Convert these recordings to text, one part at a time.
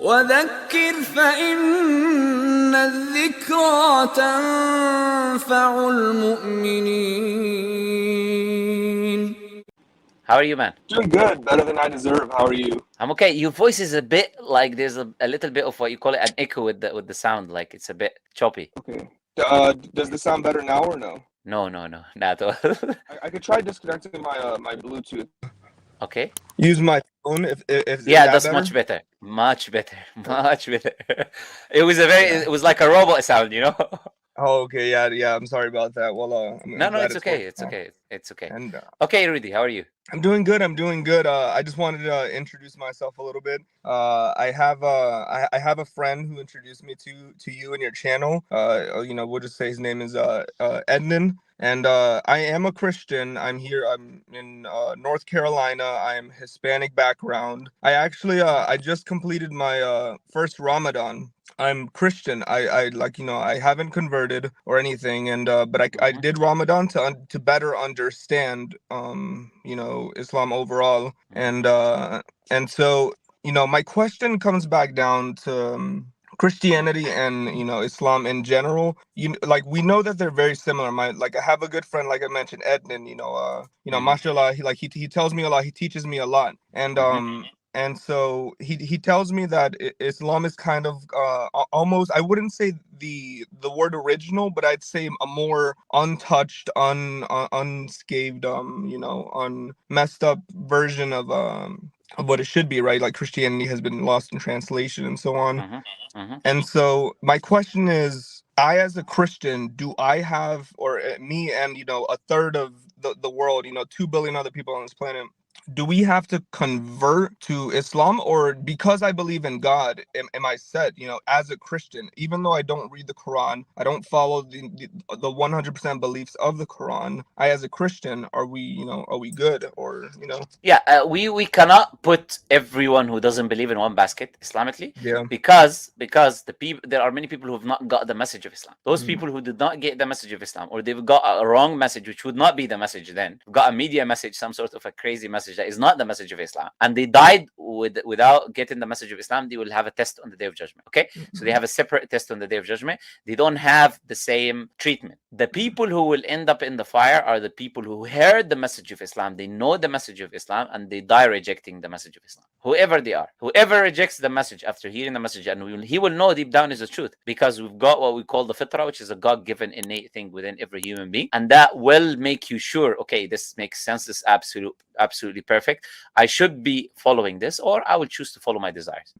وذكر فإن الذكرى تنفع المؤمنين. How are you, man? Doing good, better than I deserve. How are you? I'm okay. Your voice is a bit like there's a little bit of what you call it an echo with the sound, like it's a bit choppy. Okay. Does this sound better now or no? No, not at all. I could try disconnecting my Bluetooth. Okay. Use my phone if Yeah, that that's better? much better. Much better. It was like a robot sound, you know? Oh, okay, yeah. I'm sorry about that. Well, I'm No, glad it's okay. It's working okay. It's okay. now. And Okay, Rudy, how are you? I'm doing good. I just wanted to introduce myself a little bit. I have a friend who introduced me to you and your channel. We'll just say his name is Ednan. And I am a Christian. I'm in North Carolina. I'm Hispanic background. I just completed my first Ramadan. I'm Christian. I haven't converted or anything, and but I did Ramadan to better understand Islam overall, and so my question comes back down to Christianity and Islam in general. We know that they're very similar. I have a good friend, like I mentioned, Ednan. Mashallah, he tells me a lot. He teaches me a lot, and so he tells me that Islam is kind of almost, I wouldn't say the word original, but I'd say a more untouched, unscathed, unmessed up version of what it should be, right? Like Christianity has been lost in translation and so on. And so my question is, I as a Christian, do I have, or me and a third of the world, 2 billion other people on this planet, do we have to convert to Islam, or because I believe in God, am I set, as a Christian, even though I don't read the Quran, I don't follow the 100% beliefs of the Quran, I as a Christian, are we good, or Yeah, we cannot put everyone who doesn't believe in one basket Islamically. Yeah. Because there are many people who have not got the message of Islam. Those people who did not get the message of Islam, or they've got a wrong message, which would not be the message then, got a media message, some sort of a crazy message that is not the message of Islam, and they died without getting the message of Islam, they will have a test on the Day of Judgment. Okay, so they have a separate test on the Day of Judgment. They don't have the same treatment. The people who will end up in the fire are the people who heard the message of Islam, they know the message of Islam, and they die rejecting the message of Islam. Whoever they are, whoever rejects the message after hearing the message, and he will know deep down is the truth, because we've got what we call the fitrah, which is a God-given innate thing within every human being, and that will make you sure, okay, this makes sense, this is absolutely perfect, I should be following this, or I will choose to follow my desires.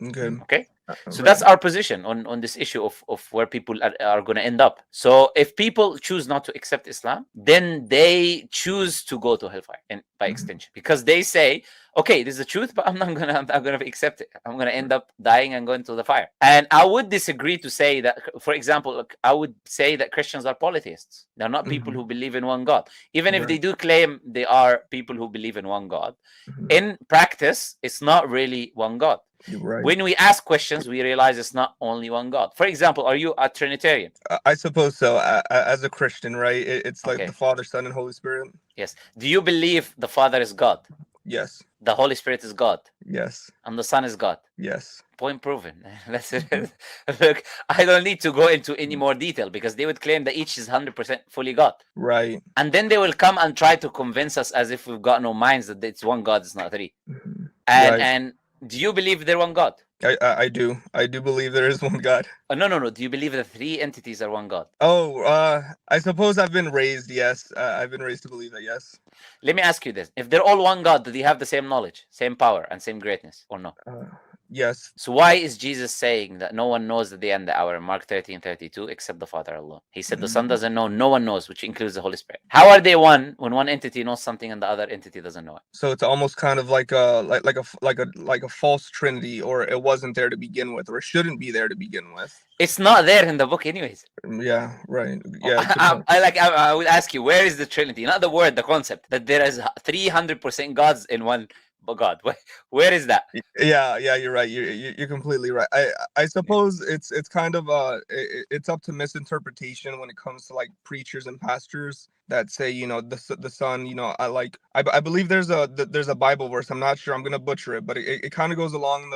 Okay, so that's our position on this issue of where people are going to end up. So if people choose not to accept Islam, then they choose to go to hellfire, and by extension, because they say, okay, this is the truth, but I'm gonna accept it. I'm gonna end up dying and going to the fire. And I would disagree to say that, for example, I would say that Christians are polytheists. They're not people who believe in one God. Even if they do claim they are people who believe in one God, in practice, it's not really one God. Right. When we ask questions, we realize it's not only one God. For example, are you a Trinitarian? I suppose so. As a Christian, right? It's like the Father, Son, and Holy Spirit. Yes. Do you believe the Father is God? Yes. The Holy Spirit is God? Yes. And the Son is God? Yes. Point proven. That's it. Look, I don't need to go into any more detail, because they would claim that each is 100% fully God. Right. And then they will come and try to convince us, as if we've got no minds, that it's one God, it's not three. And do you believe they're one God? I do. I do believe there is one God. Oh, no. Do you believe the three entities are one God? Oh, I suppose I've been raised, yes. I've been raised to believe that, yes. Let me ask you this. If they're all one God, do they have the same knowledge, same power, and same greatness, or no? Yes. So why is Jesus saying that no one knows the day and the hour in Mark 13:32 except the Father alone? He said the Son doesn't know, no one knows, which includes the Holy Spirit. How are they one when one entity knows something and the other entity doesn't know it? So it's almost kind of like a false trinity, or it wasn't there to begin with, or it shouldn't be there to begin with. It's not there in the book anyways. Yeah, right. Yeah. I would ask you, where is the Trinity? Not the word, the concept that there is 300% gods in one God? Where is that? Yeah, you're right. You're completely right. I suppose it's kind of it's up to misinterpretation when it comes to like preachers and pastors that say, you know, the son, you know, I believe there's a Bible verse. I'm not sure. I'm gonna butcher it, but it kind of goes along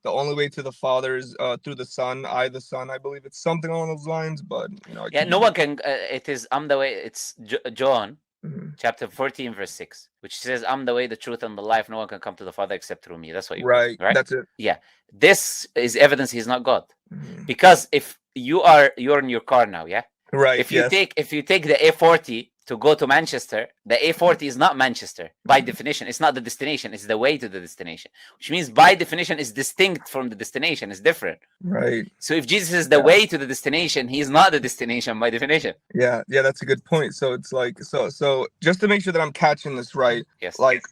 the only way to the Father is through the Son. The Son. I believe it's something along those lines. But you know, I Yeah, could no be one can. It is I'm the way. It's John Mhm. chapter 14 verse 6, which says, I'm the way, the truth, and the life. No one can come to the Father except through me. That's what you Right. right? That's it. Yeah. This is evidence he's not God. Mhm. Because if you're in your car now, yeah? Right. If you Yes. take the A40 to go to Manchester, the A40 is not Manchester by definition. It's not the destination, it's the way to the destination, which means by definition it's distinct from the destination. It's different. Right. So if Jesus is the way to the destination, he's not the destination by definition. Yeah, that's a good point. So it's like so just to make sure that I'm catching this right, Yes. like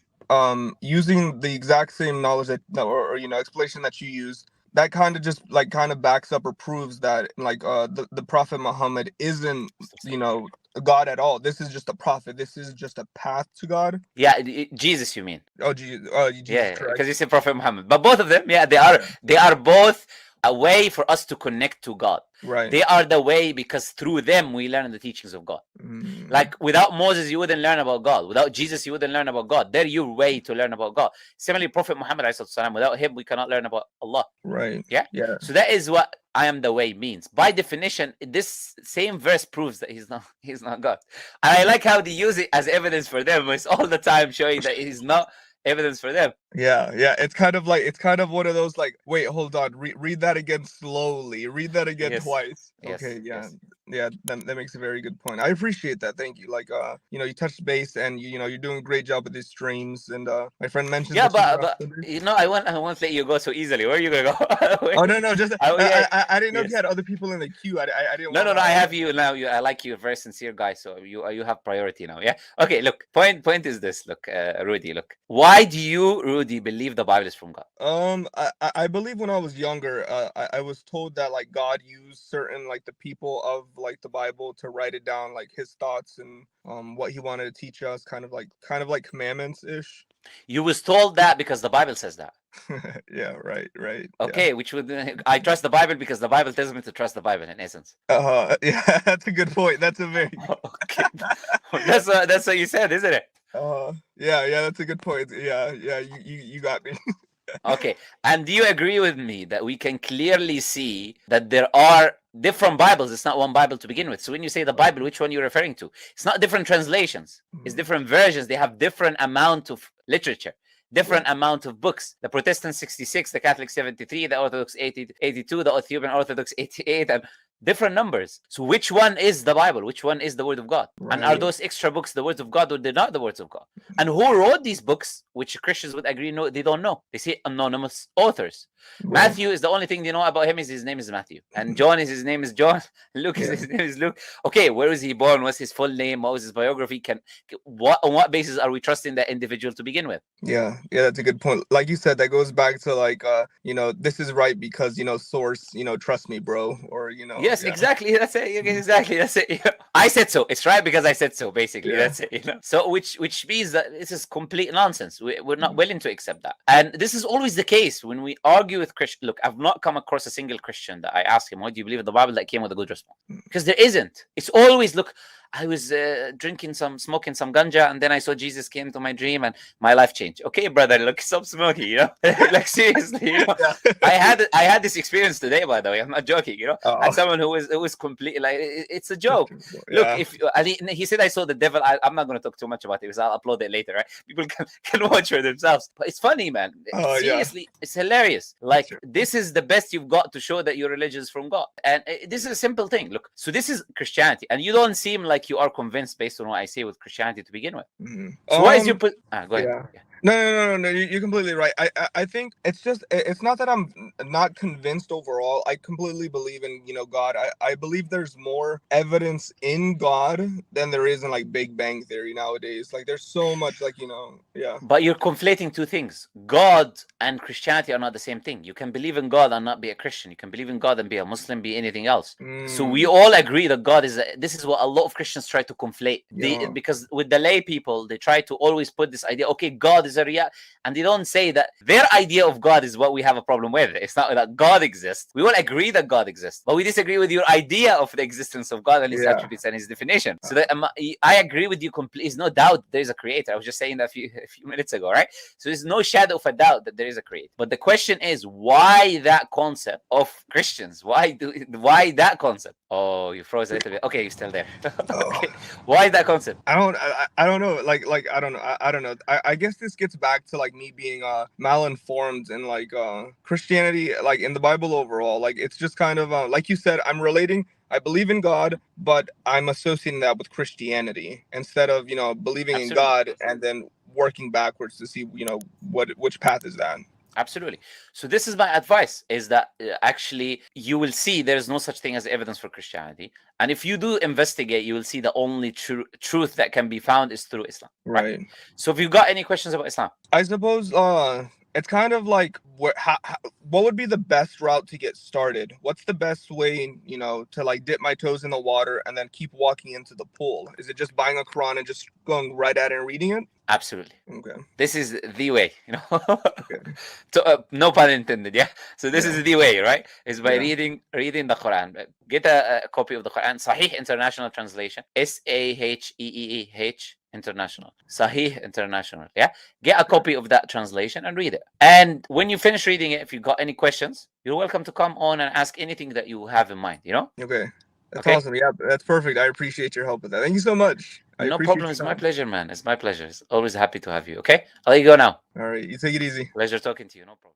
using the exact same knowledge or you know explanation that you use, that kind of just like kind of backs up or proves that like the Prophet Muhammad isn't, you know, God at all. This is just a prophet. This is just a path to God. Yeah, Jesus, you mean? Oh, Jesus, Jesus Yeah, Christ. because you said Prophet Muhammad. But both of them, yeah, they are both a way for us to connect to God. Right. They are the way because through them we learn the teachings of God. Mm. Like without Moses, you wouldn't learn about God. Without Jesus, you wouldn't learn about God. They're your way to learn about God. Similarly, Prophet Muhammad, without him, we cannot learn about Allah. Right. Yeah. Yeah. So that is what I am the way means. By definition, this same verse proves that he's not God. And I like how they use it as evidence for them. It's all the time showing that he's not evidence for them. Yeah. It's kind of one of those like, wait, hold on, read that again slowly. Read that again Yes. twice. Yes, Okay. Yeah. yes. Yeah. That makes a very good point. I appreciate that. Thank you. Like, you know, you touched base, and you know, you're doing a great job with these streams. And my friend mentions. Yeah, that but you know, I won't let you go so easily. Where are you gonna go? Oh no, just yeah. I didn't know if Yes. you had other people in the queue. I didn't. No, I have you now. I like you, a very sincere guy. So you have priority now. Yeah. Okay. Look, point is this. Look, Rudy. Look, why do you, Rudy, believe the Bible is from God? I believe when I was younger, I was told that like God used certain like the people of like the Bible to write it down, like his thoughts and what he wanted to teach us, kind of like commandments ish. You was told that because the Bible says that. Yeah, right. Okay, yeah. Which would I trust the Bible because the Bible tells me to trust the Bible in essence. Yeah, that's a good point. That's a very okay. That's what you said, isn't it? Yeah, that's a good point. Yeah, you got me. Okay, and do you agree with me that we can clearly see that there are different Bibles? It's not one Bible to begin with. So when you say the Bible, which one you're referring to? It's not different translations. It's different versions. They have different amount of literature, different amount of books. The Protestant 66, the Catholic 73, the Orthodox 82, the Ethiopian Orthodox 88, and different numbers. So which one is the Bible? Which one is the Word of God? Right. And are those extra books the words of God, or they're not the words of God? And who wrote these books, which Christians would agree, no, they don't know. They say anonymous authors. Right. Matthew is the only thing they know about him is his name is Matthew. And John is his name is John. Luke is his name is Luke. Okay, where was he born? What's his full name? What was his biography? On what basis are we trusting that individual to begin with? Yeah, that's a good point. Like you said, that goes back to like you know, this is right because, you know, source, you know, trust me, bro, or you know. Yes, exactly. That's it. Exactly. That's it. I said so. It's right because I said so. Basically, that's it. You know. So which means that this is complete nonsense. We're not willing to accept that, and this is always the case when we argue with Christian. Look, I've not come across a single Christian that I ask him, "What do you believe in the Bible?" that came with a good response, because there isn't. It's always, look, I was smoking some ganja, and then I saw Jesus came to my dream, and my life changed. Okay, brother, look, stop smoking. You know, like seriously. You know, I had this experience today, by the way. I'm not joking. You know, and someone who was completely like, it's a joke. Look, if he said I saw the devil, I'm not going to talk too much about it because I'll upload it later. Right? People can watch for themselves. But it's funny, man. Seriously, it's hilarious. Like this is the best you've got to show that your religion is from God, and this is a simple thing. Look, so this is Christianity, and you don't seem like you are convinced based on what I say with Christianity to begin with. So why is your go ahead? Yeah. No. You're completely right. I think it's not that I'm not convinced overall. I completely believe in, you know, God. I believe there's more evidence in God than there is in like Big Bang Theory nowadays. Like there's so much, like, you know, yeah. But you're conflating two things. God and Christianity are not the same thing. You can believe in God and not be a Christian. You can believe in God and be a Muslim, be anything else. So we all agree that God is. This is what a lot of Christians try to conflate. Because with the lay people, they try to always put this idea. Okay, God is there's a reality. And they don't say that their idea of God is what we have a problem with. It's not that God exists. We all agree that God exists, but we disagree with your idea of the existence of God and his attributes and his definition. So that I agree with you completely. There's no doubt there is a creator. I was just saying that a few minutes ago, right? So there's no shadow of a doubt that there is a creator. But the question is, why that concept of Christians? Why that concept? Oh, you froze a little bit. Okay, you're still there. Okay. Why that concept? I don't know. Like I don't know. I don't know. I guess this gets back to like me being malinformed and like Christianity, like in the Bible overall. Like it's just kind of like you said, I'm relating. I believe in God, but I'm associating that with Christianity instead of, you know, believing in God and then working backwards to see, you know, which path is that. Absolutely. So this is my advice, is that actually you will see there's no such thing as evidence for Christianity. And if you do investigate, you will see the only truth that can be found is through Islam. Right. So if you've got any questions about Islam? I suppose it's kind of like what would be the best route to get started? What's the best way, you know, to like dip my toes in the water and then keep walking into the pool? Is it just buying a Quran and just going right at it and reading it? Absolutely. Okay. This is the way, you know. Okay. No pun intended. Yeah. So this is the way, right? Is by reading the Quran. Get a copy of the Quran, Sahih International Translation, SAHEEH International, Sahih International. Yeah. Get a copy of that translation and read it. And when you finish reading it, if you got any questions, you're welcome to come on and ask anything that you have in mind. You know. Okay. That's awesome. Yeah, that's perfect. I appreciate your help with that. Thank you so much. No problem. It's my pleasure, man. It's my pleasure. It's always happy to have you. Okay. I'll let you go now. All right. You take it easy. Pleasure talking to you. No problem.